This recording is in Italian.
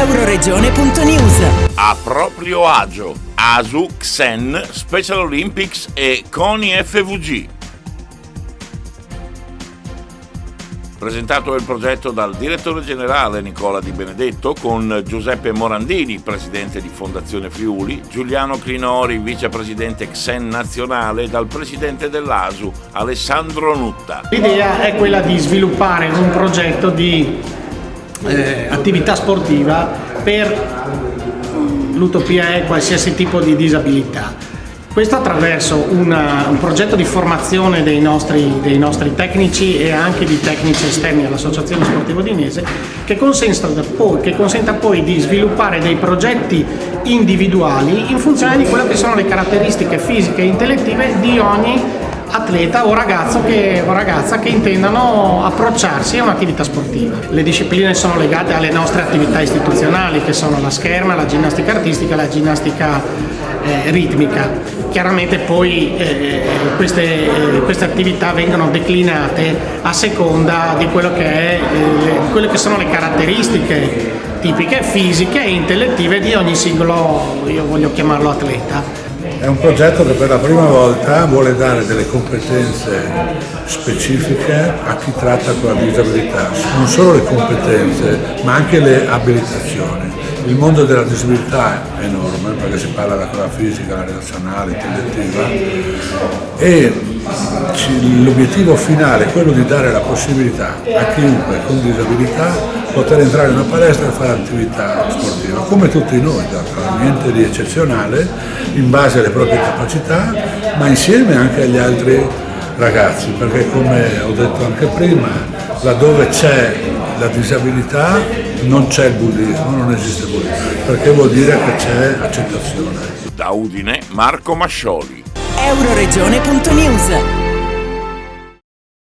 Euroregione.news. A proprio agio, ASU, XEN, Special Olympics e CONI FVG. Presentato il progetto dal direttore generale Nicola Di Benedetto con Giuseppe Morandini, presidente di Fondazione Friuli, Giuliano Crinori, vicepresidente XEN nazionale, dal presidente dell'ASU Alessandro Nutta. L'idea è quella di sviluppare un progetto di attività sportiva per l'utopia è qualsiasi tipo di disabilità. Questo attraverso un progetto di formazione dei nostri tecnici e anche di tecnici esterni all'Associazione Sportiva Udinese, che consenta poi di sviluppare dei progetti individuali in funzione di quelle che sono le caratteristiche fisiche e intellettive di ogni atleta o ragazza che intendano approcciarsi a un'attività sportiva. Le discipline sono legate alle nostre attività istituzionali, che sono la scherma, la ginnastica artistica e la ginnastica ritmica. Chiaramente poi queste attività vengono declinate a seconda di quelle che sono le caratteristiche tipiche fisiche e intellettive di ogni singolo, io voglio chiamarlo atleta. È un progetto che per la prima volta vuole dare delle competenze specifiche a chi tratta con la disabilità, non solo le competenze ma anche le abilitazioni. Il mondo della disabilità è enorme perché si parla della cosa fisica, la relazionale, intellettiva e l'obiettivo finale è quello di dare la possibilità a chiunque con disabilità poter entrare in una palestra e fare attività sportiva, come tutti noi, niente di eccezionale, in base alle proprie capacità, ma insieme anche agli altri ragazzi, perché come ho detto anche prima, laddove c'è la disabilità non c'è il bullismo, non esiste bullismo, perché vuol dire che c'è accettazione. Da Udine, Marco Mascioli. Euroregione.news.